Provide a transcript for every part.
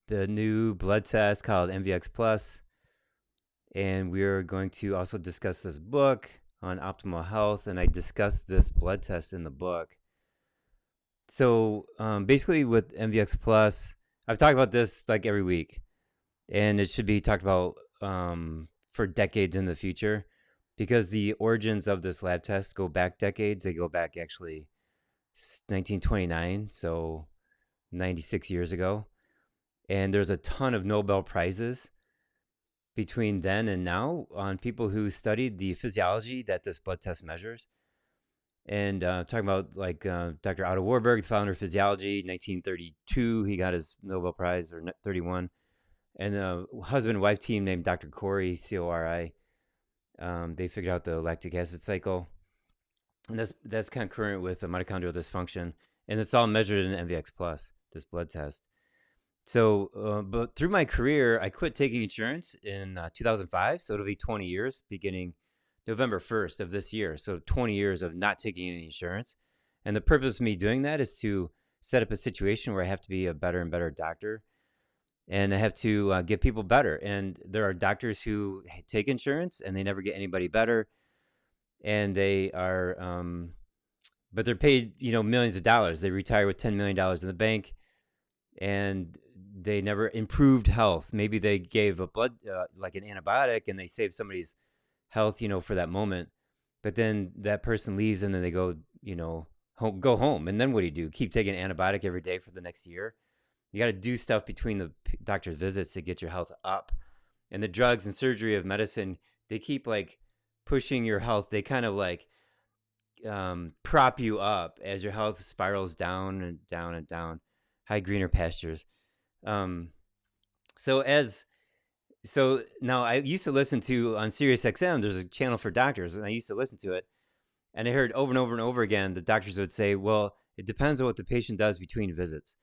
the new blood test called MVX Plus, and we're going to also discuss this book on optimal health, and I discussed this blood test in the book. So basically with MVX Plus, I've talked about this like every week, and it should be talked about for decades in the future, because the origins of this lab test go back decades. They go back actually 1929, so 96 years ago. And there's a ton of Nobel Prizes between then and now on people who studied the physiology that this blood test measures. And talking about like Dr. Otto Warburg, the founder of physiology, 1932, he got his Nobel Prize, or 31. And the husband and wife team named Dr. Corey, C-O-R-I, they figured out the lactic acid cycle. And that's concurrent with the mitochondrial dysfunction. And it's all measured in MVX Plus, this blood test. So, but through my career, I quit taking insurance in 2005. So it'll be 20 years beginning November 1st of this year. So 20 years of not taking any insurance. And the purpose of me doing that is to set up a situation where I have to be a better and better doctor. And I have to get people better. And there are doctors who take insurance and they never get anybody better. And they are, but they're paid, millions of dollars. They retire with $10 million in the bank, and they never improved health. Maybe they gave a blood, like an antibiotic, and they saved somebody's health, for that moment. But then that person leaves, and then they go, go home. And then what do? Keep taking an antibiotic every day for the next year? You got to do stuff between the doctor's visits to get your health up. And the drugs and surgery of medicine, they keep like pushing your health. They kind of like prop you up as your health spirals down and down and down. High greener pastures. So now I used to listen to on Sirius XM, there's a channel for doctors, and I used to listen to it. And I heard over and over and over again, the doctors would say, well, it depends on what the patient does between visits.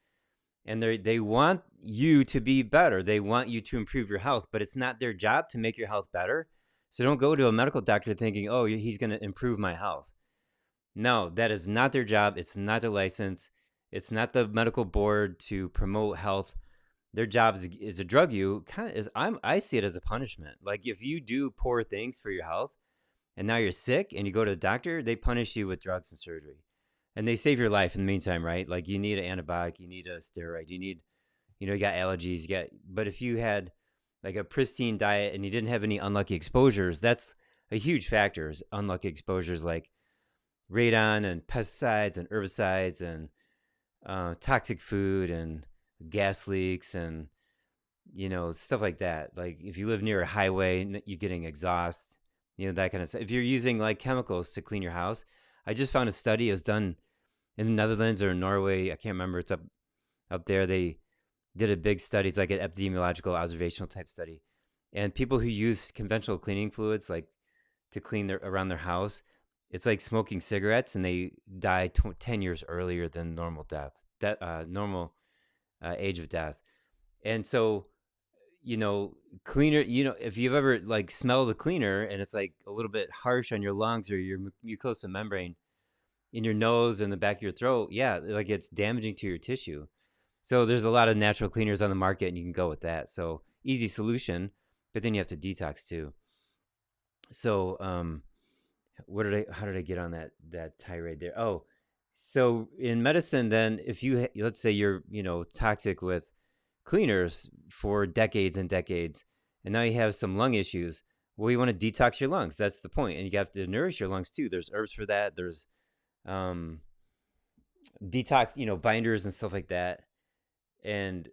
And they want you to be better. They want you to improve your health, but it's not their job to make your health better. So don't go to a medical doctor thinking, oh, he's going to improve my health. No, that is not their job. It's not their license. It's not the medical board to promote health. Their job is to drug you. I see it as a punishment. Like if you do poor things for your health and now you're sick and you go to the doctor, they punish you with drugs and surgery. And they save your life in the meantime, right? Like you need an antibiotic, you need a steroid, you need, you got allergies, but if you had like a pristine diet and you didn't have any unlucky exposures, that's a huge factor. Is unlucky exposures like radon and pesticides and herbicides and toxic food and gas leaks and, stuff like that. Like if you live near a highway, you're getting exhaust, that kind of stuff. If you're using like chemicals to clean your house, I just found a study. It was done in the Netherlands or in Norway. I can't remember. It's up there. They did a big study. It's like an epidemiological observational type study. And people who use conventional cleaning fluids, like to clean around their house, it's like smoking cigarettes, and they die 10 years earlier than normal normal age of death. And so, cleaner, if you've ever like smelled a cleaner and it's like a little bit harsh on your lungs or your mucosal membrane in your nose and the back of your throat, yeah, like it's damaging to your tissue. So there's a lot of natural cleaners on the market, and you can go with that. So easy solution, but then you have to detox too. So, how did I get on that tirade there? Oh, so in medicine, then if let's say you're, toxic with cleaners for decades and decades, and now you have some lung issues, well, you want to detox your lungs. That's the point. And you have to nourish your lungs too. There's herbs for that. There's, detox, binders and stuff like that. And,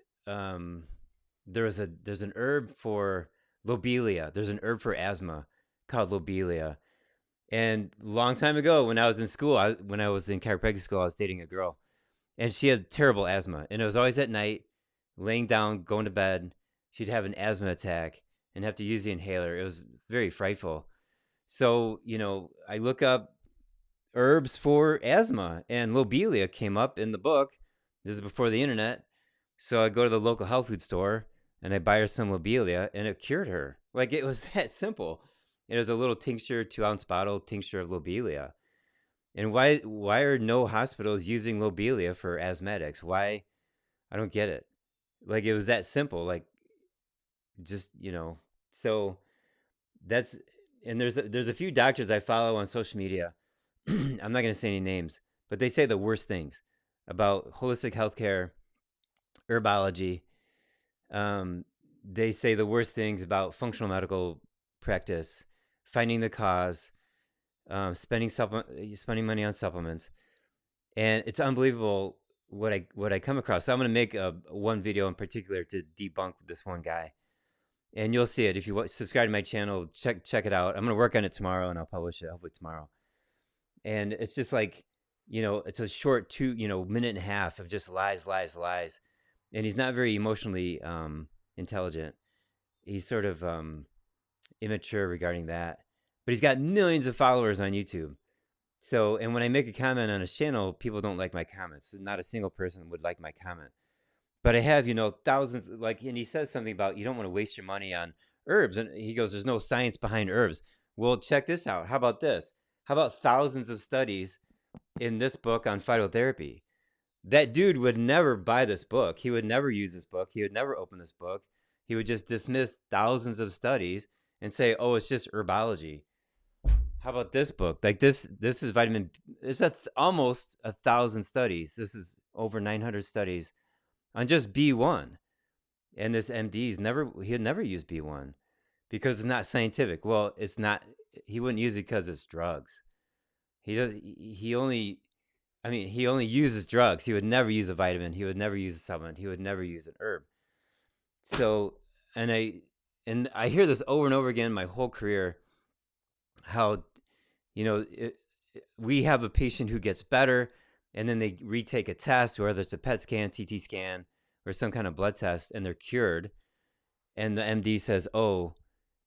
there's an herb for lobelia. There's an herb for asthma called lobelia. And a long time ago, when I was in school, when I was in chiropractic school, I was dating a girl, and she had terrible asthma. And it was always at night, laying down, going to bed, she'd have an asthma attack and have to use the inhaler. It was very frightful. So, I look up herbs for asthma, and lobelia came up in the book. This is before the internet. So I go to the local health food store and I buy her some lobelia, and it cured her. Like it was that simple. It was a little tincture, 2-ounce bottle tincture of lobelia. And why are no hospitals using lobelia for asthmatics? Why? I don't get it. Like, it was that simple. Like, just, so that's, and there's a few doctors I follow on social media. I'm not going to say any names, but they say the worst things about holistic healthcare, herbology. They say the worst things about functional medical practice, finding the cause, spending money on supplements, and it's unbelievable what I come across. So I'm going to make one video in particular to debunk this one guy, and you'll see it if you subscribe to my channel. Check it out. I'm going to work on it tomorrow, and I'll publish it hopefully tomorrow. And it's just like, it's a short minute and a half of just lies, lies, lies, and he's not very emotionally intelligent. He's sort of immature regarding that, but he's got millions of followers on YouTube. So, and when I make a comment on his channel, people don't like my comments. Not a single person would like my comment. But I have, thousands, and he says something about you don't want to waste your money on herbs. And he goes, there's no science behind herbs. Well, check this out. How about this? How about thousands of studies in this book on phytotherapy? That dude would never buy this book. He would never use this book. He would never open this book. He would just dismiss thousands of studies and say, oh, it's just herbology. How about this book? Like this is vitamin. It's almost 1,000 studies. This is over 900 studies on just B1. And this MD's he'd never use B1 because it's not scientific. Well, it's not. He wouldn't use it because it's drugs. He only uses drugs. He would never use a vitamin. He would never use a supplement. He would never use an herb. So, and I hear this over and over again my whole career, how, we have a patient who gets better and then they retake a test, whether it's a PET scan, CT scan, or some kind of blood test, and they're cured. And the MD says, oh,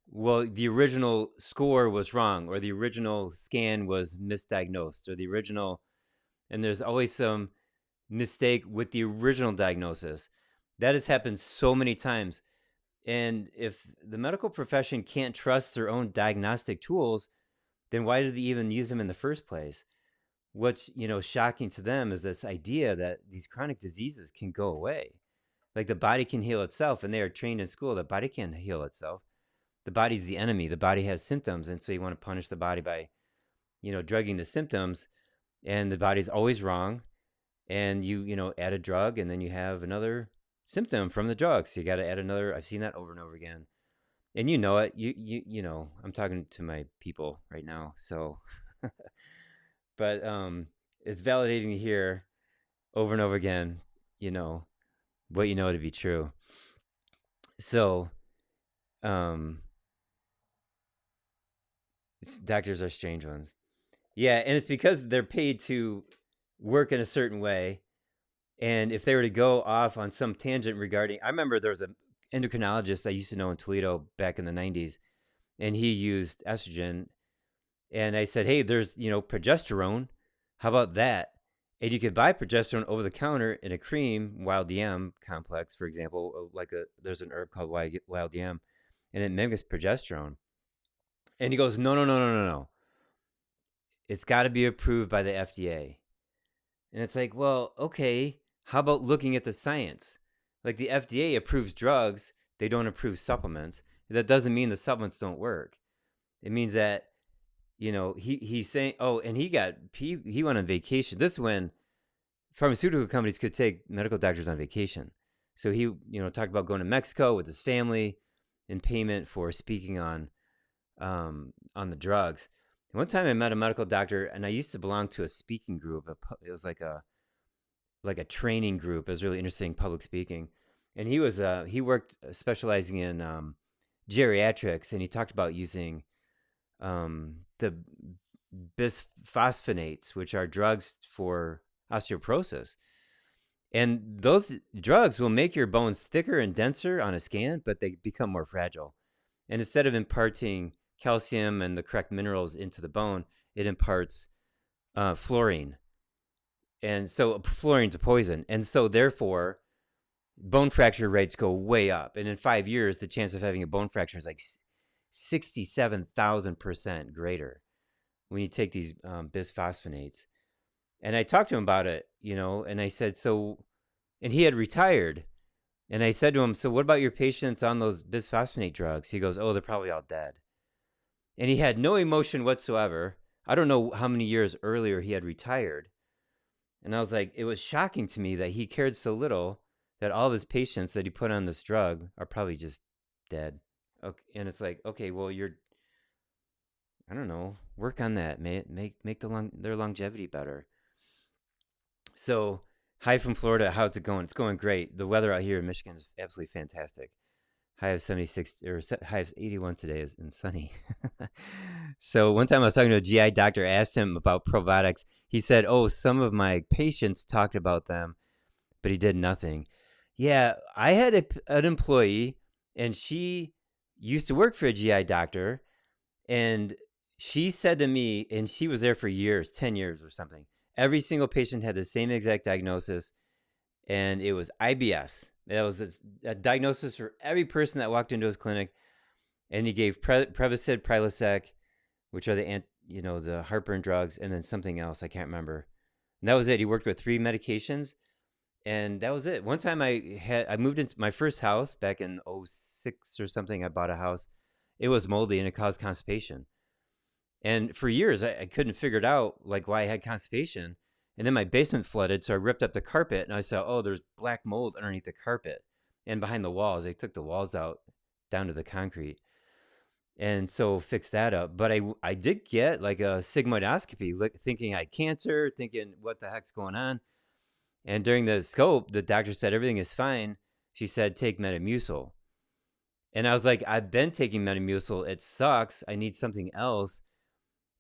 well, the original score was wrong, or the original scan was misdiagnosed, or the original, and there's always some mistake with the original diagnosis. That has happened so many times. And if the medical profession can't trust their own diagnostic tools, then why did they even use them in the first place? What's, shocking to them is this idea that these chronic diseases can go away. Like the body can heal itself, and they are trained in school. The body can't heal itself. The body's the enemy. The body has symptoms, and so you want to punish the body by, drugging the symptoms, and the body's always wrong. And you add a drug, and then you have another symptom from the drug. So you got to add another. I've seen that over and over again. And you know it. I'm talking to my people right now. So, but it's validating to hear over and over again, what you know to be true. So, doctors are strange ones. Yeah, and it's because they're paid to work in a certain way. And if they were to go off on some tangent regarding, I remember there was an endocrinologist I used to know in Toledo back in the 90s, and he used estrogen. And I said, hey, there's, progesterone. How about that? And you could buy progesterone over the counter in a cream, wild yam complex, for example. There's an herb called wild yam, and it mimics progesterone. And he goes, no. It's got to be approved by the FDA. And it's like, well, okay, how about looking at the science? Like the FDA approves drugs, they don't approve supplements. That doesn't mean the supplements don't work. It means that, he's saying, oh, and he went on vacation. This is when pharmaceutical companies could take medical doctors on vacation. So he, talked about going to Mexico with his family in payment for speaking on the drugs. One time I met a medical doctor, and I used to belong to a speaking group. It was like a training group. It was really interesting, public speaking. And he worked specializing in geriatrics, and he talked about using the bisphosphonates, which are drugs for osteoporosis. And those drugs will make your bones thicker and denser on a scan, but they become more fragile. And instead of imparting calcium and the correct minerals into the bone, it imparts fluorine. And so fluorine's a poison. And so therefore, bone fracture rates go way up. And in 5 years, the chance of having a bone fracture is like 67,000% greater when you take these bisphosphonates. And I talked to him about it, and I said, so, and he had retired. And I said to him, so what about your patients on those bisphosphonate drugs? He goes, oh, they're probably all dead. And he had no emotion whatsoever. I don't know how many years earlier he had retired. And I was like, it was shocking to me that he cared so little that all of his patients that he put on this drug are probably just dead. Okay. And it's like, okay, well, I don't know, work on that, make their longevity better. So, hi from Florida. How's it going? It's going great. The weather out here in Michigan is absolutely fantastic. High of 76 or high of 81 today and sunny. So one time I was talking to a GI doctor, asked him about probiotics. He said, oh, some of my patients talked about them, but he did nothing. Yeah, I had an employee, and she used to work for a GI doctor, and she said to me, and she was there for years, 10 years or something. Every single patient had the same exact diagnosis, and it was IBS. That was a diagnosis for every person that walked into his clinic, and he gave Prevacid, Prilosec, which are the heartburn drugs, and then something else I can't remember. And that was it. He worked with 3 medications, and that was it. One time I moved into my first house back in 06 or something. I bought a house. It was moldy and it caused constipation. And for years I couldn't figure it out, like why I had constipation. And then my basement flooded, so I ripped up the carpet and I saw, oh, there's black mold underneath the carpet and behind the walls. They took the walls out down to the concrete. And so fixed that up. But I did get like a sigmoidoscopy, thinking I had cancer, thinking what the heck's going on. And during the scope, the doctor said everything is fine. She said, take Metamucil. And I was like, I've been taking Metamucil. It sucks. I need something else.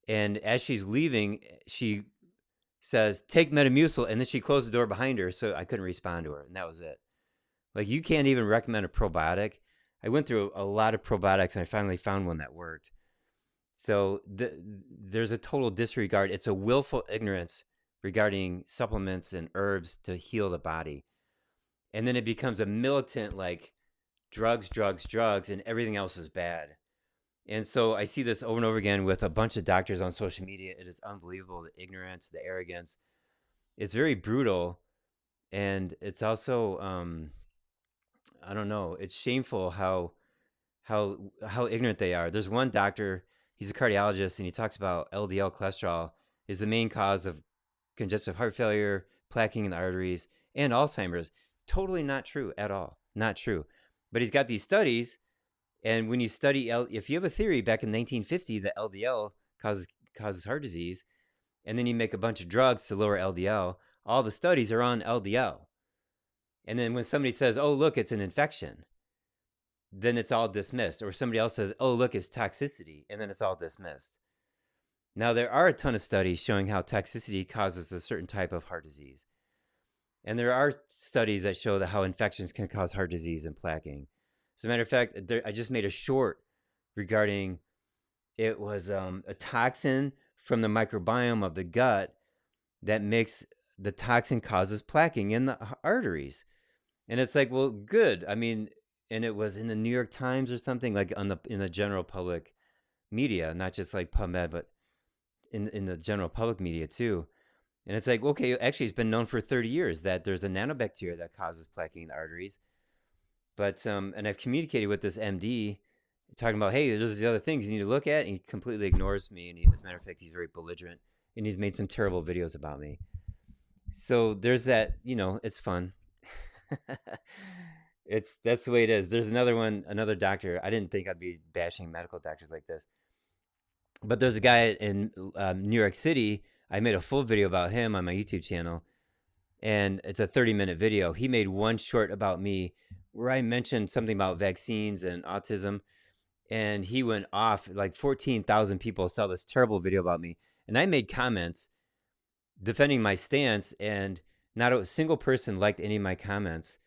And as she's leaving, she says, take Metamucil. And then she closed the door behind her, so I couldn't respond to her. And that was it. Like, you can't even recommend a probiotic. I went through a lot of probiotics, and I finally found one that worked. So there's a total disregard. It's a willful ignorance regarding supplements and herbs to heal the body. And then it becomes a militant, like, drugs, and everything else is bad. And so I see this over and over again with a bunch of doctors on social media. It is unbelievable, the ignorance, the arrogance. It's very brutal. And it's also, I don't know, it's shameful how ignorant they are. There's one doctor, he's a cardiologist, and he talks about LDL cholesterol is the main cause of congestive heart failure, plaquing in the arteries, and Alzheimer's. Totally not true at all. Not true. But he's got these studies, and when you study, if you have a theory back in 1950 that LDL causes heart disease, and then you make a bunch of drugs to lower LDL, all the studies are on LDL. And then when somebody says, oh, look, it's an infection, then it's all dismissed. Or somebody else says, oh, look, it's toxicity, and then it's all dismissed. Now, there are a ton of studies showing how toxicity causes a certain type of heart disease. And there are studies that show that how infections can cause heart disease and plaquing. As a matter of fact, I just made a short regarding, it was a toxin from the microbiome of the gut that makes the toxin causes plaquing in the arteries. And it's like, well, good. I mean, and it was in the New York Times or something, like in the general public media, not just like PubMed, but in the general public media too. And it's like, okay, actually, it's been known for 30 years that there's a nanobacteria that causes plaquing in the arteries. But and I've communicated with this MD, talking about, hey, there's these other things you need to look at, and he completely ignores me. And as a matter of fact, he's very belligerent, and he's made some terrible videos about me. So there's that. It's fun. That's the way it is. There's another doctor. I didn't think I'd be bashing medical doctors like this, but there's a guy in New York City. I made a full video about him on my YouTube channel, and it's a 30-minute video. He made one short about me where I mentioned something about vaccines and autism, and he went off. Like 14,000 people saw this terrible video about me, and I made comments defending my stance, and not a single person liked any of my comments.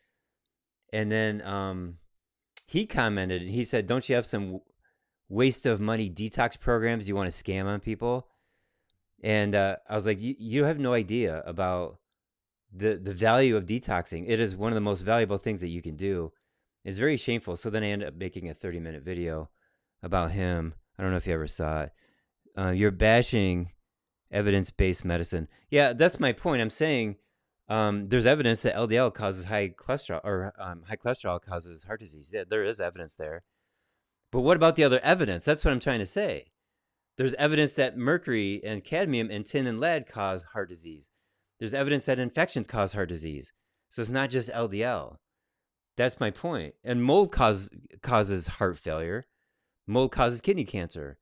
And then he commented, and he said, don't you have some waste of money detox programs you want to scam on people? And I was like, you have no idea about the value of detoxing. It is one of the most valuable things that you can do. It's very shameful. So then I ended up making a 30-minute video about him. I don't know if you ever saw it. You're bashing evidence-based medicine. Yeah, that's my point. I'm saying There's evidence that LDL causes high cholesterol, or high cholesterol causes heart disease. Yeah, there is evidence there. But what about the other evidence? That's what I'm trying to say. There's evidence that mercury and cadmium and tin and lead cause heart disease. There's evidence that infections cause heart disease. So it's not just LDL. That's my point. And mold causes heart failure. Mold causes kidney cancer.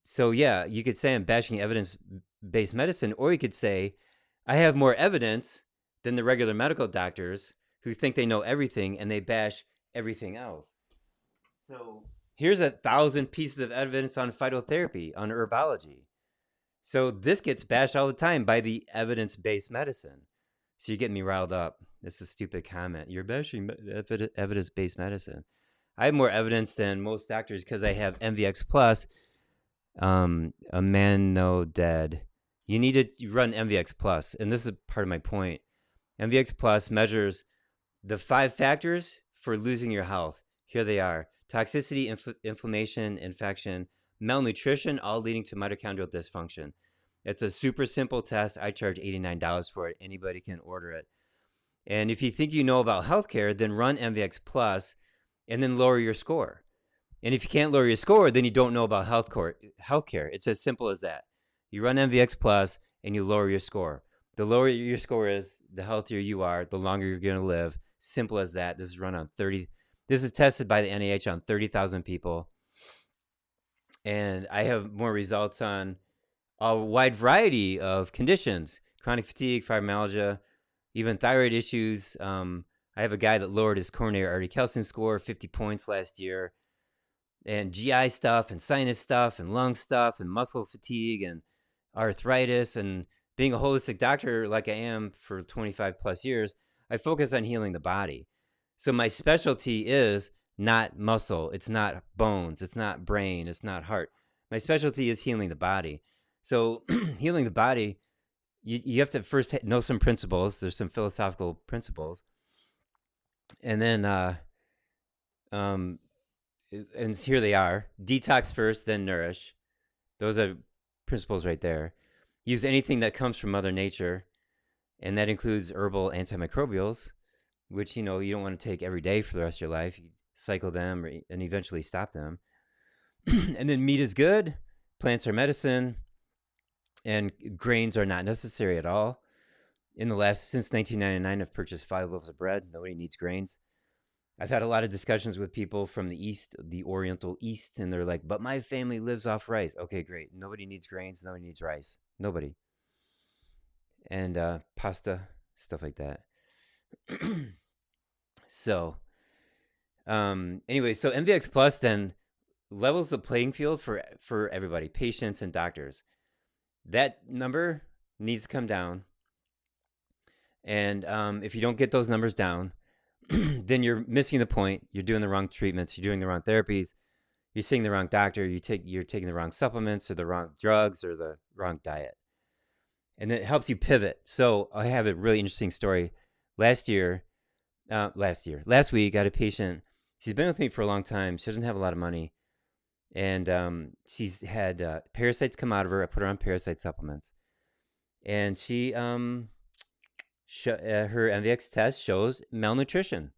So yeah, you could say I'm bashing evidence-based medicine, or you could say I have more evidence than the regular medical doctors who think they know everything and they bash everything else. So here's 1,000 pieces of evidence on phytotherapy, on herbology. So this gets bashed all the time by the evidence-based medicine. So you get me riled up. This is a stupid comment. You're bashing evidence-based medicine. I have more evidence than most doctors because I have MVX Plus. A man no dead. You need to run MVX Plus, and this is part of my point. MVX Plus measures the 5 factors for losing your health. Here they are: toxicity, inflammation, infection, malnutrition, all leading to mitochondrial dysfunction. It's a super simple test. I charge $89 for it. Anybody can order it. And if you think you know about healthcare, then run MVX Plus and then lower your score. And if you can't lower your score, then you don't know about healthcare. It's as simple as that. You run MVX Plus and you lower your score. The lower your score is, the healthier you are, the longer you're going to live. Simple as that. This is run on 30. This is tested by the NIH on 30,000 people. And I have more results on a wide variety of conditions: chronic fatigue, fibromyalgia, even thyroid issues. I have a guy that lowered his coronary artery calcium score 50 points last year, and GI stuff and sinus stuff and lung stuff and muscle fatigue and arthritis. And being a holistic doctor like I am for 25 plus years, I focus on healing the body. So my specialty is not muscle. It's not bones. It's not brain. It's not heart. My specialty is healing the body. So healing the body, you have to first know some principles. There's some philosophical principles. And then, and here they are: detox first, then nourish. Those are principles right there. Use anything that comes from Mother Nature, and that includes herbal antimicrobials, which, you don't want to take every day for the rest of your life. You cycle them and eventually stop them. And then meat is good, plants are medicine, and grains are not necessary at all. Since 1999, I've purchased 5 loaves of bread. Nobody needs grains. I've had a lot of discussions with people from the East, the Oriental East, and they're like, but my family lives off rice. Okay, great. Nobody needs grains. Nobody needs rice. Nobody. And pasta, stuff like that. So, anyway, so MVX Plus then levels the playing field for everybody, patients and doctors. That number needs to come down. And if you don't get those numbers down, then you're missing the point. You're doing the wrong treatments. You're doing the wrong therapies. You're seeing the wrong doctor. You're taking the wrong supplements or the wrong drugs or the wrong diet. And then it helps you pivot. So I have a really interesting story. Last week, I had a patient. She's been with me for a long time. She doesn't have a lot of money. And she's had parasites come out of her. I put her on parasite supplements. And she, her MVX test shows malnutrition.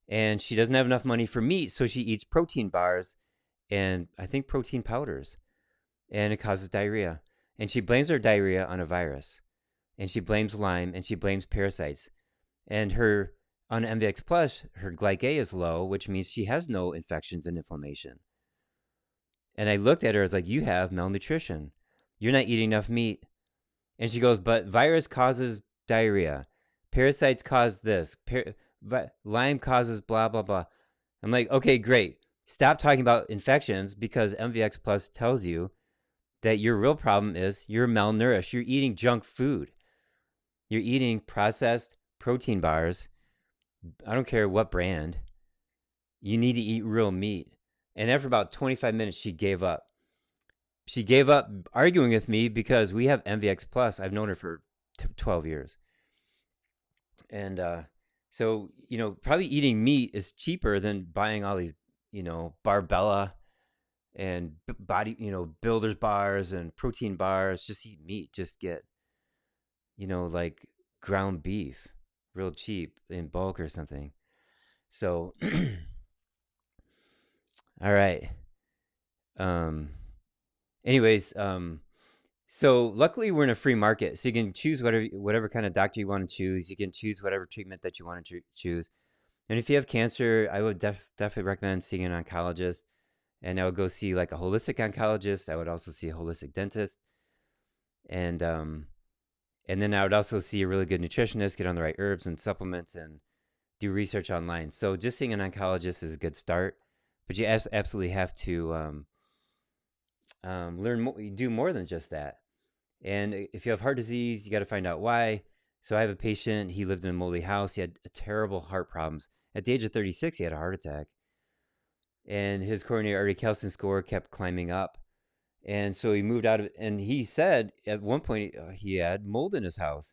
And she doesn't have enough money for meat, so she eats protein bars and I think protein powders. And it causes diarrhea. And she blames her diarrhea on a virus. And she blames Lyme, and she blames parasites. And on MVX Plus, her glycate is low, which means she has no infections and inflammation. And I looked at her, I was like, you have malnutrition. You're not eating enough meat. And she goes, but virus causes diarrhea. Parasites cause this. Lyme causes blah, blah, blah. I'm like, okay, great. Stop talking about infections, because MVX Plus tells you that your real problem is you're malnourished. You're eating junk food. You're eating processed protein bars. I don't care what brand. You need to eat real meat. And after about 25 minutes, she gave up. She gave up arguing with me because we have MVX Plus. I've known her for 12 years. And so, probably eating meat is cheaper than buying all these, Barbella and body, builders bars and protein bars. Just eat meat. Just get like ground beef, real cheap in bulk or something. So, all right. Um, anyways, so luckily we're in a free market, so you can choose whatever kind of doctor you want to choose. You can choose whatever treatment that you want to choose. And if you have cancer, I would definitely recommend seeing an oncologist. And I would go see like a holistic oncologist. I would also see a holistic dentist. And then I would also see a really good nutritionist, get on the right herbs and supplements, and do research online. So just seeing an oncologist is a good start, but you absolutely have to learn more. You do more than just that. And if you have heart disease, you got to find out why. So I have a patient. He lived in a moldy house. He had terrible heart problems. At the age of 36, he had a heart attack, and his coronary artery calcium score kept climbing up. And so he moved out of, and he said at one point he had mold in his house.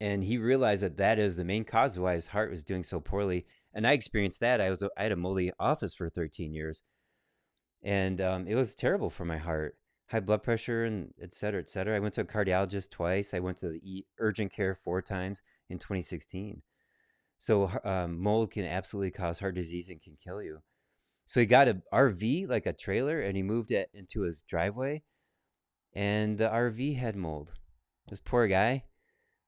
And he realized that is the main cause of why his heart was doing so poorly. And I experienced that. I had a moldy office for 13 years. And it was terrible for my heart, high blood pressure, and et cetera, et cetera. I went to a cardiologist twice. I went to the urgent care 4 times in 2016. So mold can absolutely cause heart disease and can kill you. So he got an RV, like a trailer, and he moved it into his driveway. And the RV had mold. This poor guy.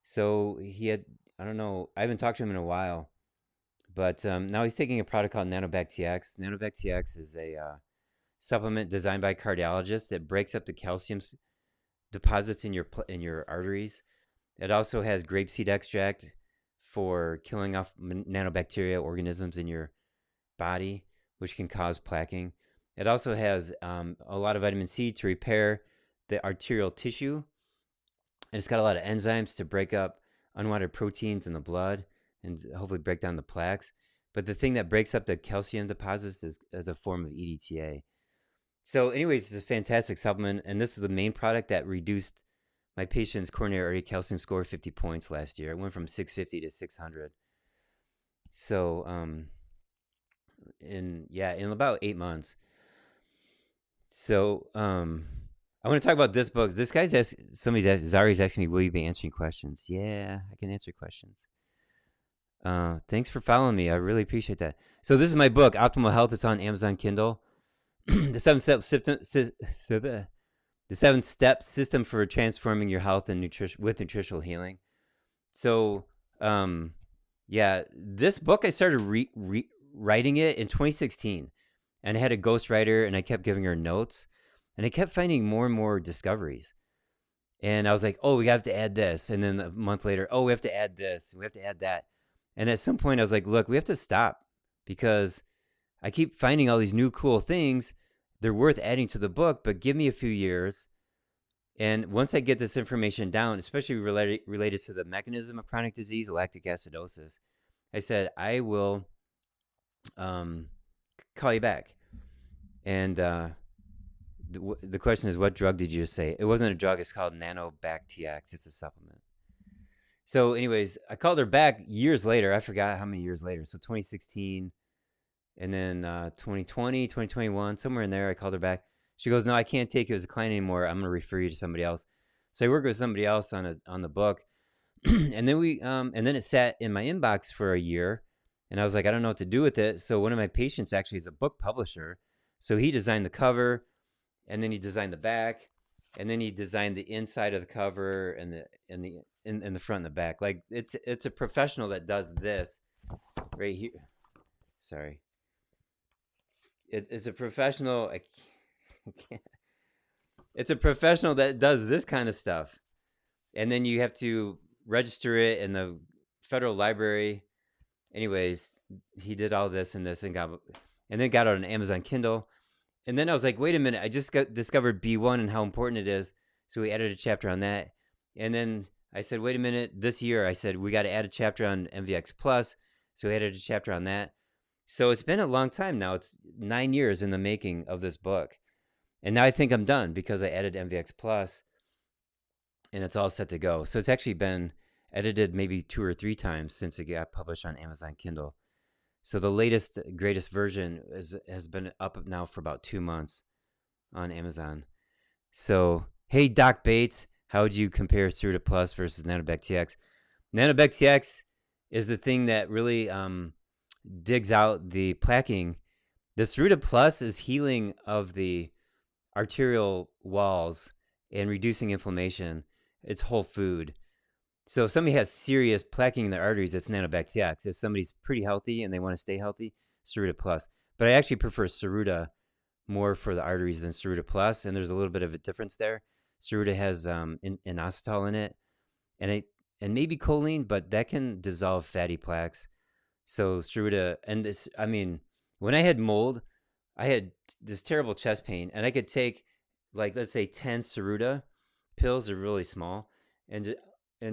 So he had, I don't know, I haven't talked to him in a while. But now he's taking a product called NanoBacTX. NanoBacTX is a supplement designed by cardiologists that breaks up the calcium deposits in your arteries. It also has grapeseed extract for killing off nanobacteria organisms in your body, which can cause plaquing. It also has a lot of vitamin C to repair the arterial tissue. And it's got a lot of enzymes to break up unwanted proteins in the blood and hopefully break down the plaques. But the thing that breaks up the calcium deposits is a form of EDTA. So anyways, it's a fantastic supplement. And this is the main product that reduced my patient's coronary artery calcium score 50 points last year. It went from 650 to 600. So, in about 8 months. So, I want to talk about this book. This guy's Zari's asking me, will you be answering questions? Yeah, I can answer questions. Thanks for following me. I really appreciate that. So this is my book, Optimal Health. It's on Amazon Kindle. The 7-step system for transforming your health and with nutritional healing. So, this book, I started writing it in 2016, and I had a ghostwriter, and I kept giving her notes, and I kept finding more and more discoveries. And I was like, oh, we have to add this. And then a month later, oh, we have to add this. We have to add that. And at some point I was like, look, we have to stop, because I keep finding all these new cool things. They're worth adding to the book, but give me a few years. And once I get this information down, especially related to the mechanism of chronic disease, lactic acidosis, I said, I will call you back. And the question is, what drug did you just say? It wasn't a drug. It's called NanoBacTX. It's a supplement. So anyways, I called her back years later. I forgot how many years later. So 2016, and then 2020, 2021, somewhere in there, I called her back. She goes, no, I can't take you as a client anymore. I'm going to refer you to somebody else. So I worked with somebody else on the book. And then it sat in my inbox for a year, and I was like, I don't know what to do with it. So one of my patients actually is a book publisher. So he designed the cover, and then he designed the back, and then he designed the inside of the cover and the front and the back. Like it's a professional that does this right here. Sorry. It's a professional. I can't. It's a professional that does this kind of stuff. And then you have to register it in the federal library. Anyways, he did all this and then got it on Amazon Kindle. And then I was like, wait a minute, I just discovered B1 and how important it is. So we added a chapter on that. And then I said, wait a minute, this year I said, we got to add a chapter on MVX Plus. So we added a chapter on that. So it's been a long time now. It's 9 years in the making of this book. And now I think I'm done because I added MVX Plus, and it's all set to go. So it's actually been edited maybe 2 or 3 times since it got published on Amazon Kindle. So the latest, greatest version has been up now for about 2 months on Amazon. So, hey, Doc Bates, How would you compare Cerulita Plus versus Nanobac TX? Nanobac TX is the thing that really digs out the plaquing. The Cerulita Plus is healing of the arterial walls and reducing inflammation. It's whole food. So if somebody has serious plaquing in their arteries, it's Nanobac TX. If somebody's pretty healthy and they want to stay healthy, Cerulita Plus. But I actually prefer Cerulita more for the arteries than Cerulita Plus, and there's a little bit of a difference there. Cerulita has inositol in it, and maybe choline, but that can dissolve fatty plaques. So Cerulita, and this, I mean, when I had mold, I had this terrible chest pain, and I could take, like, let's say 10 Cerulita pills, are really small, and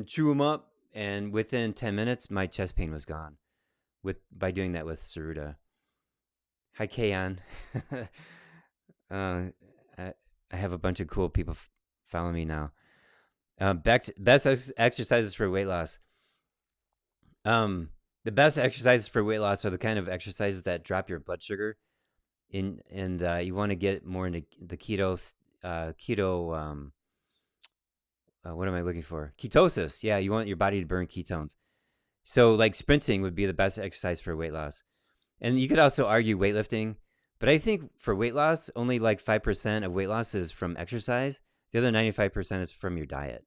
chew them up, and within 10 minutes, my chest pain was gone by doing that with Cerulita. Hi, Kayon. I, I have a bunch of cool people follow me now. Best exercises for weight loss. The best exercises for weight loss are the kind of exercises that drop your blood sugar in, and you want to get more into the keto. What am I looking for? Ketosis. Yeah, you want your body to burn ketones. So like sprinting would be the best exercise for weight loss. And you could also argue weightlifting, but I think for weight loss, only like 5% of weight loss is from exercise. The other 95% is from your diet.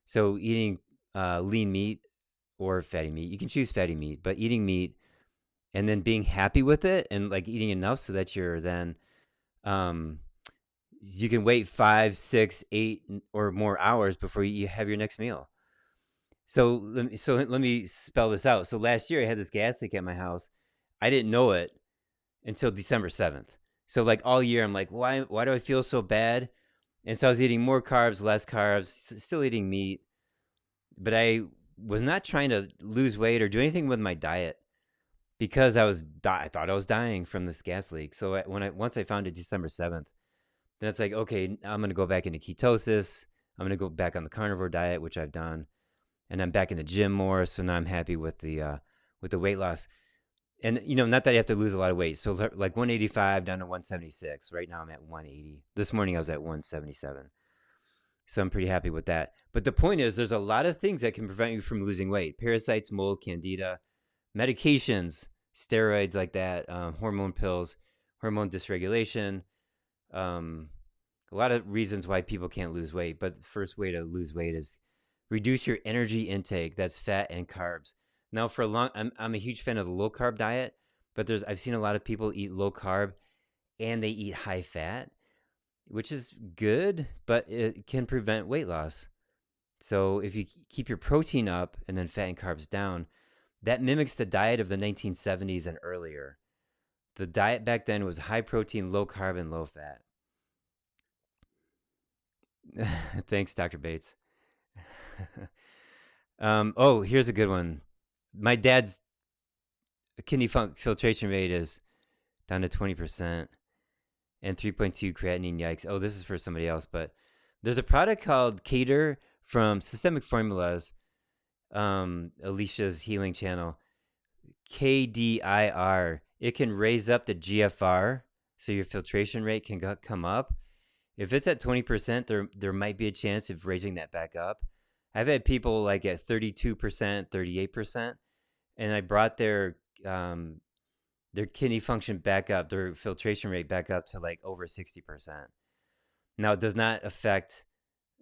So eating lean meat or fatty meat, you can choose fatty meat, but eating meat and then being happy with it and like eating enough so that you're then you can wait 5, 6, 8 or more hours before you have your next meal. So let me spell this out. So last year I had this gas leak at my house. I didn't know it until December 7th. So like all year I'm like, why do I feel so bad? And so I was eating more carbs, less carbs, still eating meat, but I was not trying to lose weight or do anything with my diet because I thought I was dying from this gas leak. So once I found it December 7th, then it's like, okay, I'm going to go back into ketosis. I'm going to go back on the carnivore diet, which I've done, and I'm back in the gym more. So now I'm happy with the weight loss. And not that I have to lose a lot of weight. So like 185 down to 176. Right now I'm at 180. This morning I was at 177. So I'm pretty happy with that. But the point is, there's a lot of things that can prevent you from losing weight: parasites, mold, candida, medications, steroids like that, hormone pills, hormone dysregulation. A lot of reasons why people can't lose weight. But the first way to lose weight is reduce your energy intake. That's fat and carbs. Now, I'm a huge fan of the low carb diet, but I've seen a lot of people eat low carb and they eat high fat, which is good, but it can prevent weight loss. So if you keep your protein up and then fat and carbs down, that mimics the diet of the 1970s and earlier. The diet back then was high protein, low carb, and low fat. Thanks, Dr. Bates. Here's a good one. My dad's kidney filtration rate is down to 20% and 3.2 creatinine. Yikes. Oh, this is for somebody else, but there's a product called Cater from Systemic Formulas, Alicia's healing channel, KDIR. It can raise up the GFR, so your filtration rate can come up. If it's at 20%, there might be a chance of raising that back up. I've had people like at 32%, 38%, and I brought their kidney function back up, their filtration rate back up to like over 60%. Now, it does not affect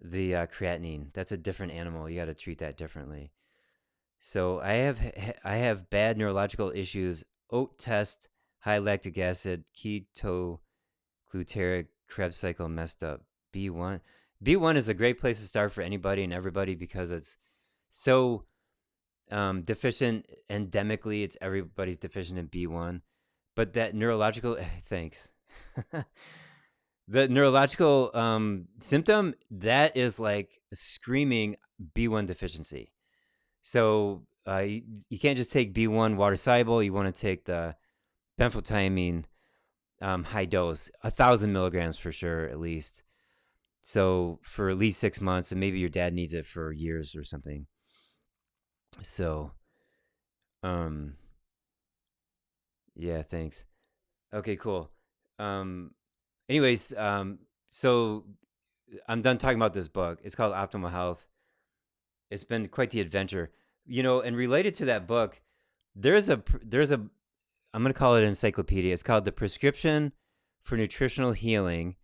the creatinine. That's a different animal. You got to treat that differently. So I have bad neurological issues. Oat test, high lactic acid, keto, glutaric, Krebs cycle messed up. B1 is a great place to start for anybody and everybody because it's so deficient endemically. It's everybody's deficient in B1, but that neurological thanks. The neurological symptom, that is like screaming B1 deficiency. So you can't just take B1 water soluble. You want to take the benfotiamine high dose, 1,000 milligrams for sure, at least. So for at least 6 months, and maybe your dad needs it for years or something. So, yeah, thanks. Okay, cool. Anyways, so I'm done talking about this book. It's called Optimal Health. It's been quite the adventure. And related to that book, there's a I'm going to call it an encyclopedia. It's called The Prescription for Nutritional Healing.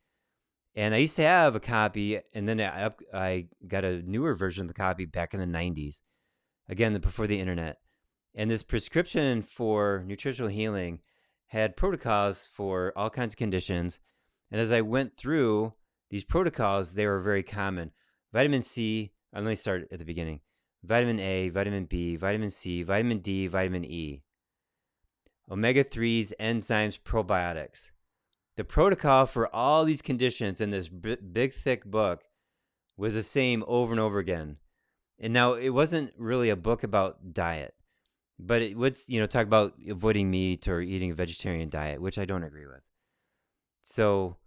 And I used to have a copy, and then I got a newer version of the copy back in the 90s, again, before the internet. And this prescription for nutritional healing had protocols for all kinds of conditions. And as I went through these protocols, they were very common. Vitamin C, let me start at the beginning. Vitamin A, vitamin B, vitamin C, vitamin D, vitamin E. Omega-3s, enzymes, probiotics. The protocol for all these conditions in this big, thick book was the same over and over again. And now it wasn't really a book about diet, but it would, talk about avoiding meat or eating a vegetarian diet, which I don't agree with. So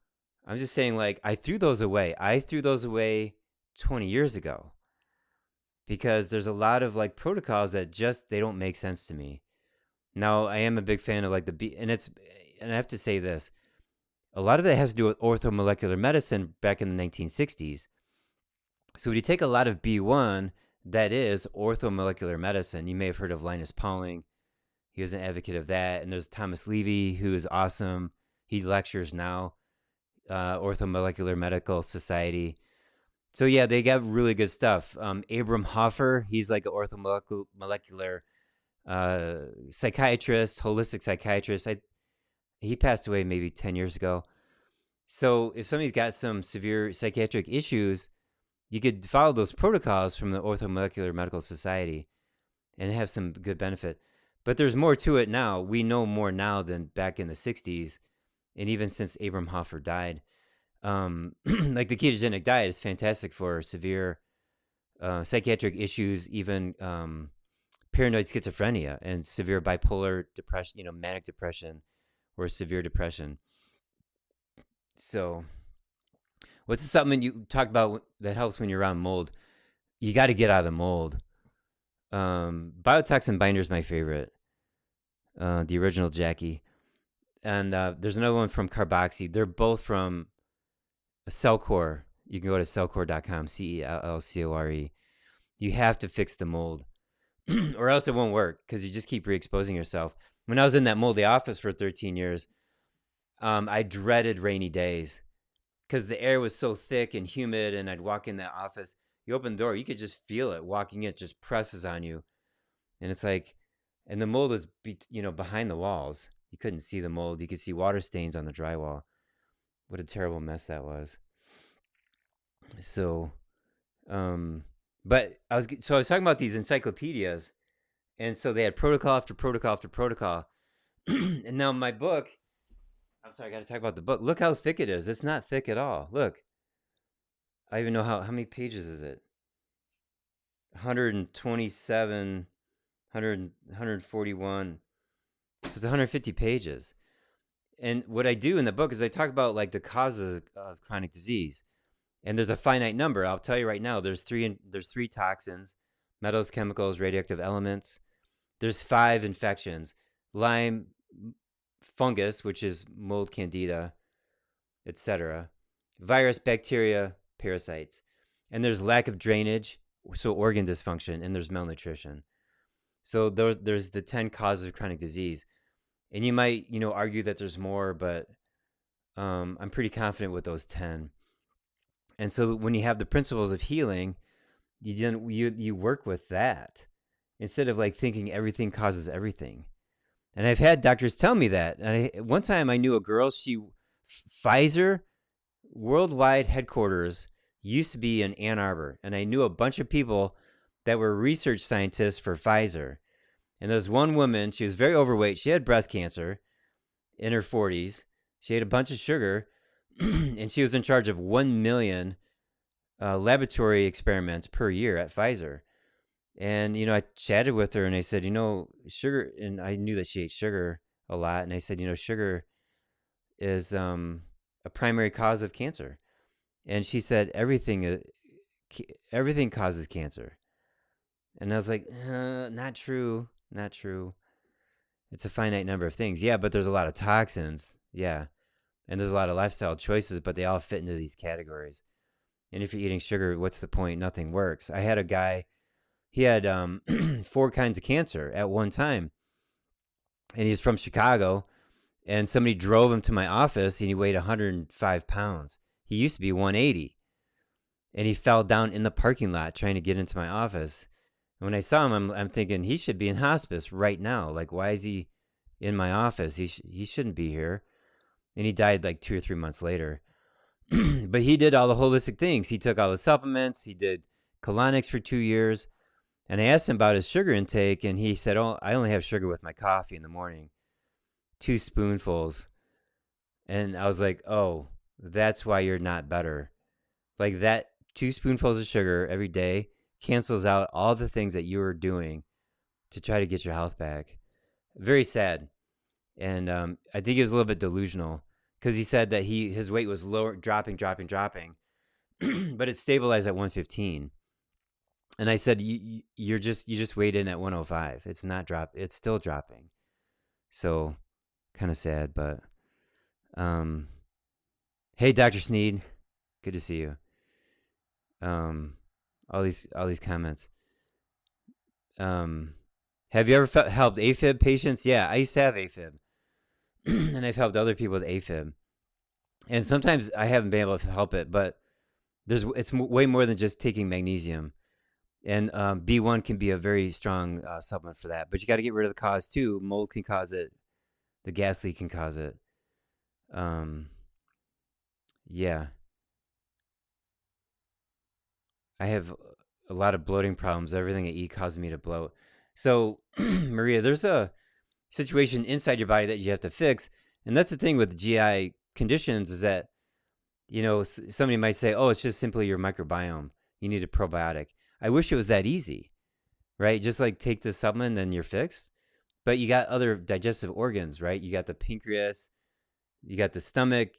I'm just saying, like, I threw those away. I threw those away 20 years ago because there's a lot of like protocols that they don't make sense to me. Now, I am a big fan of like and I have to say this. A lot of that has to do with orthomolecular medicine back in the 1960s. So when you take a lot of B1, that is orthomolecular medicine. You may have heard of Linus Pauling. He was an advocate of that. And there's Thomas Levy, who is awesome. He lectures now, Orthomolecular Medical Society. So yeah, they got really good stuff. Abram Hoffer, he's like an orthomolecular psychiatrist, holistic psychiatrist. He passed away maybe 10 years ago. So if somebody's got some severe psychiatric issues, you could follow those protocols from the Orthomolecular Medical Society and have some good benefit. But there's more to it now. We know more now than back in the 60s, and even since Abram Hoffer died. Like the ketogenic diet is fantastic for severe psychiatric issues, even paranoid schizophrenia and severe bipolar depression, manic depression or severe depression. So what's something you talked about that helps when you're around mold? You got to get out of the mold. Biotoxin binder is my favorite. The original Jackie. And there's another one from Carboxy. They're both from Cellcore. You can go to cellcore.com, CELLCORE. You have to fix the mold or else it won't work because you just keep re-exposing yourself. When I was in that moldy office for 13 years, I dreaded rainy days because the air was so thick and humid, and I'd walk in that office. You open the door, you could just feel it walking in. It just presses on you. And it's like, and the mold was, behind the walls. You couldn't see the mold. You could see water stains on the drywall. What a terrible mess that was. So, but I was talking about these encyclopedias, and so they had protocol after protocol after protocol. And now my book, I'm sorry, I got to talk about the book. Look how thick it is. It's not thick at all. Look. I even know how many pages is it? 127, 141. So it's 150 pages. And what I do in the book is I talk about like the causes of chronic disease. And there's a finite number. I'll tell you right now, there's three toxins: metals, chemicals, radioactive elements. There's 5 infections: Lyme, fungus, which is mold, candida, etc., virus, bacteria, parasites. And there's lack of drainage, so organ dysfunction, and there's malnutrition. So there's the 10 causes of chronic disease. And you might, argue that there's more, but I'm pretty confident with those 10. And so when you have the principles of healing, you work with that instead of like thinking everything causes everything. And I've had doctors tell me that. And one time I knew a girl, Pfizer worldwide headquarters used to be in Ann Arbor. And I knew a bunch of people that were research scientists for Pfizer. And there's one woman, she was very overweight. She had breast cancer in her 40s. She ate a bunch of sugar, and she was in charge of 1 million laboratory experiments per year at Pfizer. And, I chatted with her, and I said, sugar, and I knew that she ate sugar a lot. And I said, sugar is a primary cause of cancer. And she said, everything causes cancer. And I was like, not true. Not true. It's a finite number of things. Yeah, but there's a lot of toxins. Yeah. And there's a lot of lifestyle choices, but they all fit into these categories. And if you're eating sugar, what's the point? Nothing works. I had a guy, he had 4 kinds of cancer at one time, and he was from Chicago, and somebody drove him to my office, and he weighed 105 pounds. He used to be 180, and he fell down in the parking lot trying to get into my office. And when I saw him, I'm thinking he should be in hospice right now. Like, why is he in my office? He shouldn't be here. And he died like 2 or 3 months later. But he did all the holistic things. He took all the supplements. He did colonics for 2 years. And I asked him about his sugar intake, and he said, "Oh, I only have sugar with my coffee in the morning, 2 spoonfuls." And I was like, "Oh, that's why you're not better." Like, that 2 spoonfuls of sugar every day cancels out all the things that you were doing to try to get your health back. Very sad. And I think he was a little bit delusional, because he said that his weight was lower, dropping, but it stabilized at 115. And I said, you just weighed in at 105. It's not it's still dropping. So kind of sad, but hey, Dr. Sneed, good to see you. All these comments. Have you ever helped AFib patients? Yeah, I used to have AFib. And I've helped other people with AFib. And sometimes I haven't been able to help it, but it's way more than just taking magnesium. And B1 can be a very strong supplement for that. But you got to get rid of the cause too. Mold can cause it. The gas leak can cause it. Yeah. I have a lot of bloating problems. Everything I eat causes me to bloat. So, Maria, there's a situation inside your body that you have to fix. And that's the thing with GI conditions, is that, somebody might say, "Oh, it's just simply your microbiome. You need a probiotic." I wish it was that easy, right? Just like take the supplement, then you're fixed. But you got other digestive organs, right? You got the pancreas, you got the stomach,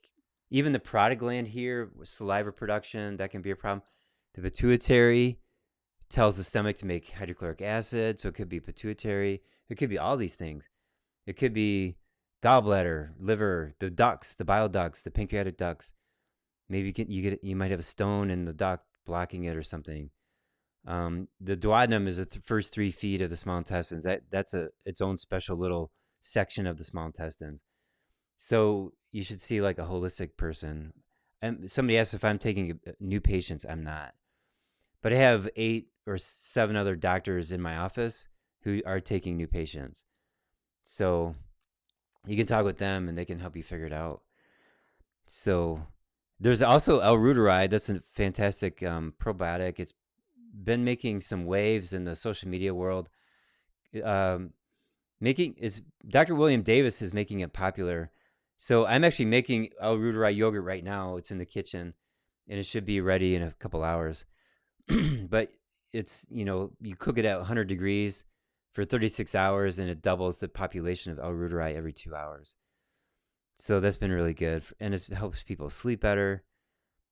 even the parotid gland here, saliva production, that can be a problem. The pituitary tells the stomach to make hydrochloric acid, so it could be pituitary. It could be all these things. It could be gallbladder, liver, the ducts, the bile ducts, the pancreatic ducts. Maybe you might have a stone in the duct blocking it or something. The duodenum is the first 3 feet of the small intestines. That's its own special little section of the small intestines. So you should see like a holistic person. And somebody asked if I'm taking new patients. I'm not. But I have 8 or 7 other doctors in my office who are taking new patients. So you can talk with them and they can help you figure it out. So there's also L-Reuteri. That's a fantastic probiotic. It's been making some waves in the social media world. Dr. William Davis is making it popular. So I'm actually making L-Reuteri yogurt right now. It's in the kitchen, and it should be ready in a couple hours. But it's, you cook it at 100 degrees for 36 hours, and it doubles the population of L-Reuteri every 2 hours. So that's been really good, and it helps people sleep better,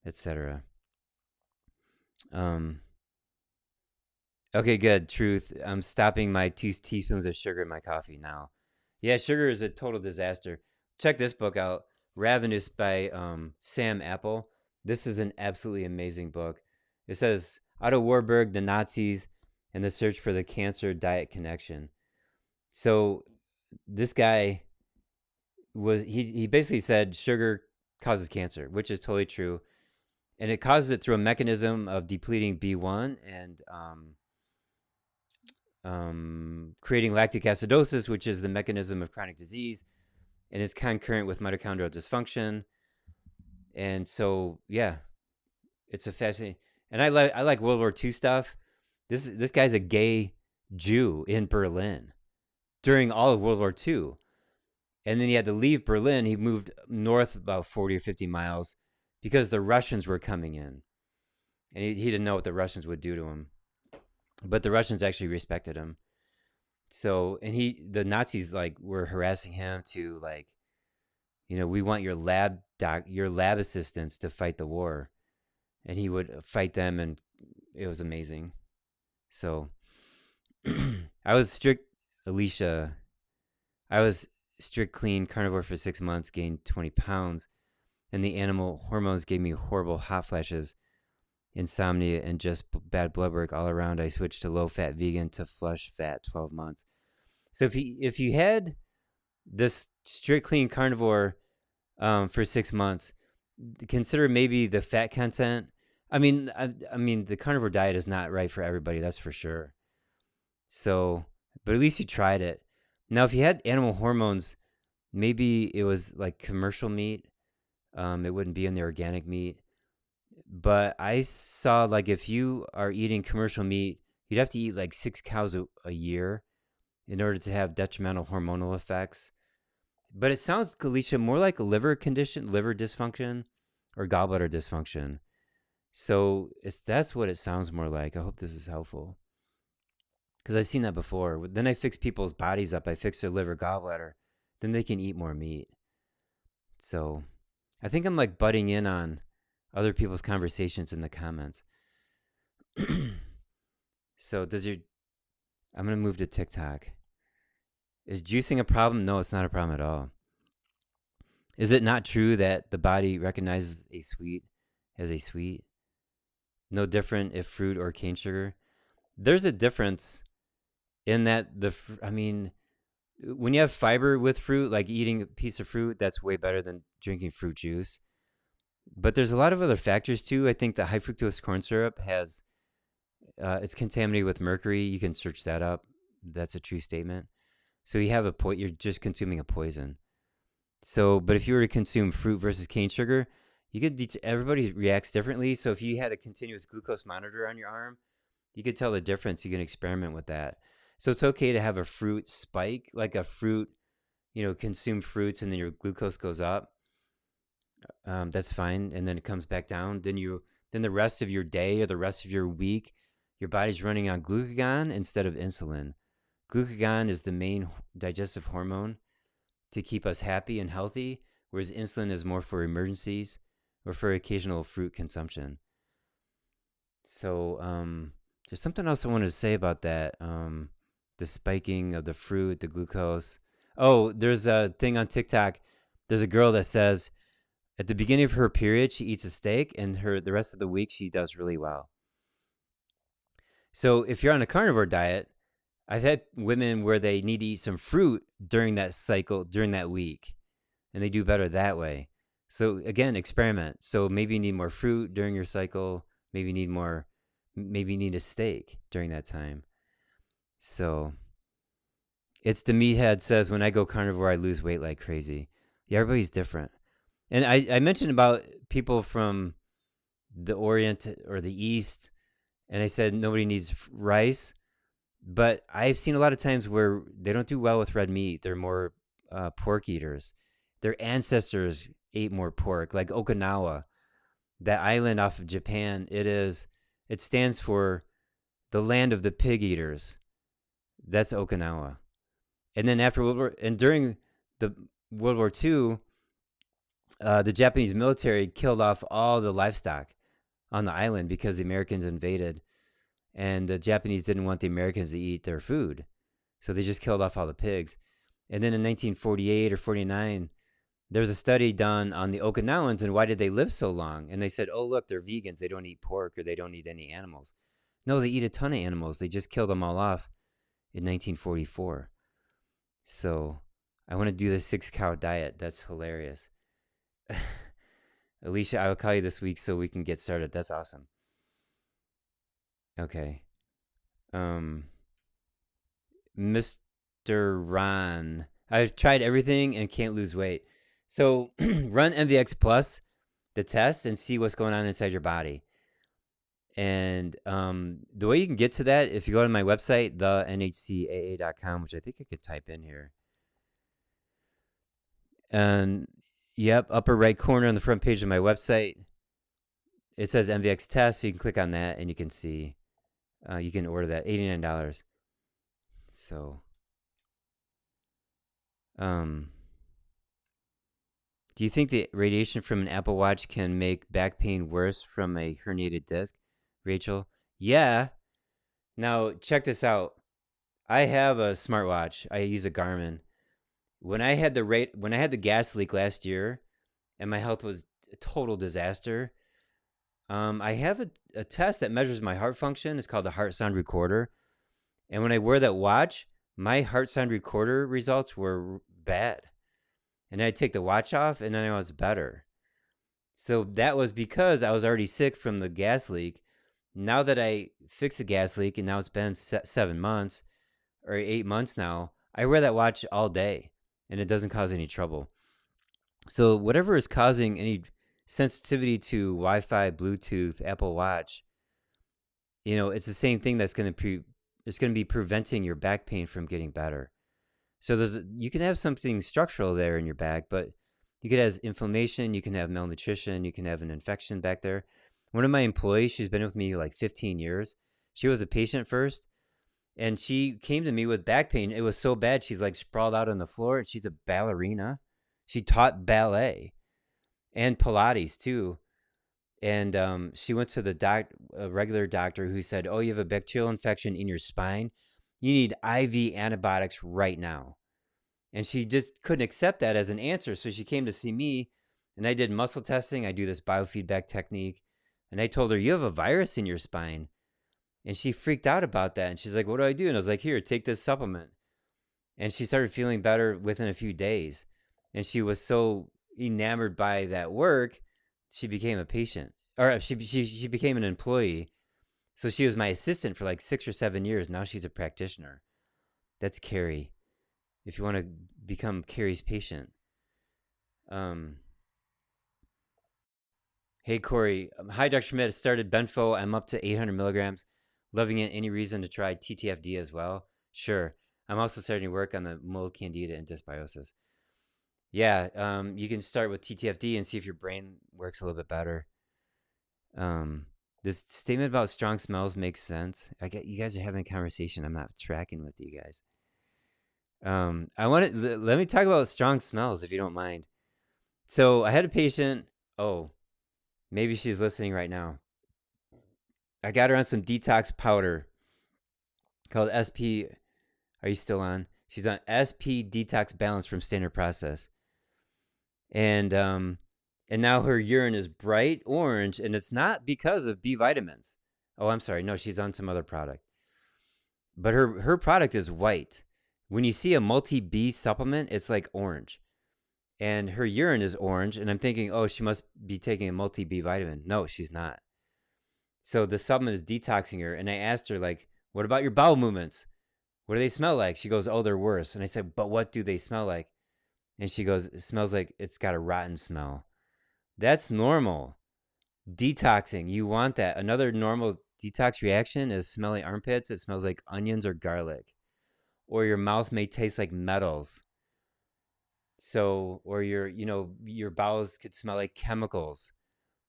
etc. Okay, good. Truth. I'm stopping my 2 teaspoons of sugar in my coffee now. Yeah, sugar is a total disaster. Check this book out, Ravenous by Sam Apple. This is an absolutely amazing book. It says, Otto Warburg, the Nazis, and the search for the cancer-diet connection. So this guy he basically said sugar causes cancer, which is totally true. And it causes it through a mechanism of depleting B1 and creating lactic acidosis, which is the mechanism of chronic disease, and is concurrent with mitochondrial dysfunction. And so, yeah, it's a fascinating. And I like World War II stuff. This guy's a gay Jew in Berlin during all of World War II. And then he had to leave Berlin. He moved north about 40 or 50 miles because the Russians were coming in. And he didn't know what the Russians would do to him. But the Russians actually respected him. So, and the Nazis were harassing him to we want your lab assistants to fight the war. And he would fight them, and it was amazing. So I was strict clean carnivore for 6 months, gained 20 pounds, and the animal hormones gave me horrible hot flashes. insomnia, and just bad blood work all around. I switched to low-fat vegan to flush fat 12 months. So if you had this strict clean carnivore for 6 months, consider maybe the fat content. I mean, the carnivore diet is not right for everybody, that's for sure. So, but at least you tried it. Now, if you had animal hormones, maybe it was like commercial meat. It wouldn't be in the organic meat. But I saw, like, if you are eating commercial meat, you'd have to eat like 6 cows a year in order to have detrimental hormonal effects. But it sounds, Alicia, more like a liver condition, liver dysfunction, or gallbladder dysfunction. So that's what it sounds more like. I hope this is helpful, because I've seen that before. Then I fix people's bodies up. I fix their liver, gallbladder. Then they can eat more meat. So I think I'm like butting in on other people's conversations in the comments. So I'm going to move to TikTok. Is juicing a problem? No, it's not a problem at all. Is it not true that the body recognizes a sweet as a sweet? No different if fruit or cane sugar? There's a difference in that when you have fiber with fruit, like eating a piece of fruit, that's way better than drinking fruit juice. But there's a lot of other factors too. I think the high fructose corn syrup has, it's contaminated with mercury. You can search that up. That's a true statement. So you're just consuming a poison. So, but if you were to consume fruit versus cane sugar, everybody reacts differently. So if you had a continuous glucose monitor on your arm, you could tell the difference. You can experiment with that. So it's okay to have a fruit spike, like a fruit, consume fruits and then your glucose goes up. That's fine. And then it comes back down. Then the rest of your day or the rest of your week, your body's running on glucagon instead of insulin. Glucagon is the main digestive hormone to keep us happy and healthy, whereas insulin is more for emergencies or for occasional fruit consumption. So there's something else I wanted to say about that. The spiking of the fruit, the glucose. Oh, there's a thing on TikTok. There's a girl that says at the beginning of her period, she eats a steak, and the rest of the week, she does really well. So if you're on a carnivore diet, I've had women where they need to eat some fruit during that cycle, during that week, and they do better that way. So again, experiment. So maybe you need more fruit during your cycle. Maybe you need a steak during that time. So it's the meathead says, when I go carnivore, I lose weight like crazy. Yeah, everybody's different. And I mentioned about people from the Orient or the East, and I said nobody needs rice. But I've seen a lot of times where they don't do well with red meat. They're more pork eaters. Their ancestors ate more pork, like Okinawa, that island off of Japan. It stands for the land of the pig eaters. That's Okinawa. And then during the World War II, the Japanese military killed off all the livestock on the island because the Americans invaded. And the Japanese didn't want the Americans to eat their food. So they just killed off all the pigs. And then in 1948 or 49, there was a study done on the Okinawans and why did they live so long? And they said, oh, look, they're vegans. They don't eat pork or they don't eat any animals. No, they eat a ton of animals. They just killed them all off in 1944. So I want to do the 6 cow diet. That's hilarious. Alicia, I will call you this week so we can get started. That's awesome. Okay. Mr. Ron, I've tried everything and can't lose weight. So run MVX Plus, the test, and see what's going on inside your body. And the way you can get to that, if you go to my website, thenhcaa.com, which I think I could type in here. And yep, upper right corner on the front page of my website, it says MVX test. So you can click on that and you can see, you can order that, $89. So, do you think the radiation from an Apple Watch can make back pain worse from a herniated disc, Rachel? Yeah. Now, check this out. I have a smartwatch. I use a Garmin. When I had the gas leak last year and my health was a total disaster, I have a test that measures my heart function. It's called the heart sound recorder. And when I wear that watch, my heart sound recorder results were bad. And I take the watch off, and then I was better. So that was because I was already sick from the gas leak. Now that I fixed the gas leak, and now it's been 7 months or 8 months now, I wear that watch all day, and it doesn't cause any trouble. So whatever is causing any sensitivity to Wi-Fi, Bluetooth, Apple Watch, it's the same thing that's going to be preventing your back pain from getting better. So you can have something structural there in your back, but you could have inflammation, you can have malnutrition, you can have an infection back there. One of my employees, she's been with me like 15 years. She was a patient first, and she came to me with back pain. It was so bad, she's like sprawled out on the floor. She's a ballerina. She taught ballet and Pilates too. And she went to a regular doctor who said, "Oh, you have a bacterial infection in your spine. You need IV antibiotics right now." And she just couldn't accept that as an answer. So she came to see me, and I did muscle testing. I do this biofeedback technique. And I told her, "You have a virus in your spine." And she freaked out about that. And she's like, "What do I do?" And I was like, "Here, take this supplement." And she started feeling better within a few days. And she was so enamored by that work, she became a patient. Or she became an employee. So she was my assistant for like 6 or 7 years. Now she's a practitioner. That's Carrie. If you want to become Carrie's patient. Hey, Corey. Hi, Dr. Schmidt. Started Benfo. I'm up to 800 milligrams. Loving it. Any reason to try TTFD as well? Sure. I'm also starting to work on the mold candida and dysbiosis. Yeah, you can start with TTFD and see if your brain works a little bit better. This statement about strong smells makes sense. I get you guys are having a conversation. I'm not tracking with you guys. Let me talk about strong smells if you don't mind. So I had a patient. Oh, maybe she's listening right now. I got her on some detox powder called SP. Are you still on? She's on SP Detox Balance from Standard Process. And now her urine is bright orange, and it's not because of B vitamins. Oh, I'm sorry. No, she's on some other product. But her product is white. When you see a multi-B supplement, it's like orange. And her urine is orange, and I'm thinking, oh, she must be taking a multi-B vitamin. No, she's not. So the supplement is detoxing her, and I asked her, like, what about your bowel movements? What do they smell like? She goes, oh, they're worse. And I said, but what do they smell like? And she goes, it smells like it's got a rotten smell. That's normal. Detoxing, you want that. Another normal detox reaction is smelly armpits. It smells like onions or garlic. Or your mouth may taste like metals. So, or your bowels could smell like chemicals.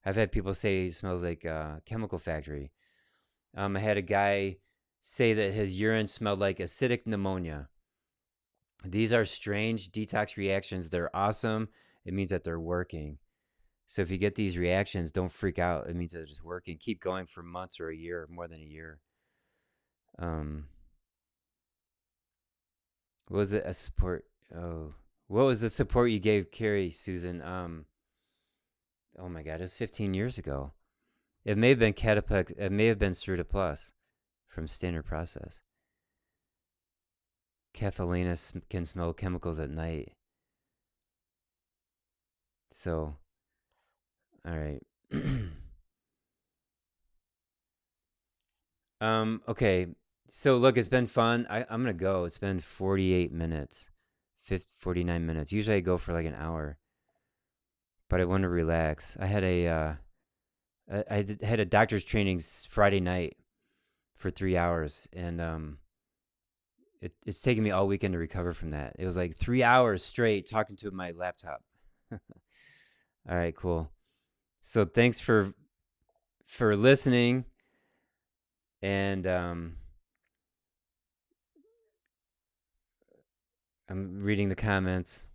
I've had people say it smells like a chemical factory. I had a guy say that his urine smelled like acidic pneumonia. These are strange detox reactions. They're awesome. It means that they're working. So if you get these reactions, don't freak out. It means that it's working. Keep going for months or a year, more than a year. What was it? A support? Oh, what was the support you gave Carrie, Susan? Oh my God, it was 15 years ago. It may have been Catapex. It may have been Ceruta Plus from Standard Process. Cathalina can smell chemicals at night. So, all right. Okay. So look, it's been fun. I'm gonna go. It's been 48 minutes, 49 minutes. Usually I go for like an hour, but I want to relax. I had had a doctor's training Friday night for 3 hours, and it's taken me all weekend to recover from that. It was like 3 hours straight talking to my laptop. All right, cool. So thanks for listening, and I'm reading the comments.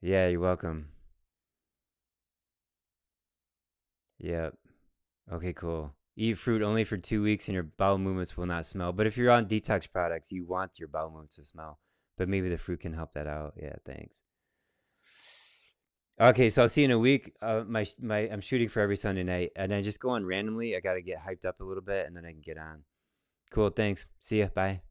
Yeah, you're welcome. Yep. Okay, cool. Eat fruit only for 2 weeks and your bowel movements will not smell. But if you're on detox products, you want your bowel movements to smell. But maybe the fruit can help that out. Yeah, thanks. Okay, so I'll see you in a week. My I'm shooting for every Sunday night, and I just go on randomly. I gotta get hyped up a little bit, and then I can get on. Cool, thanks. See ya. Bye.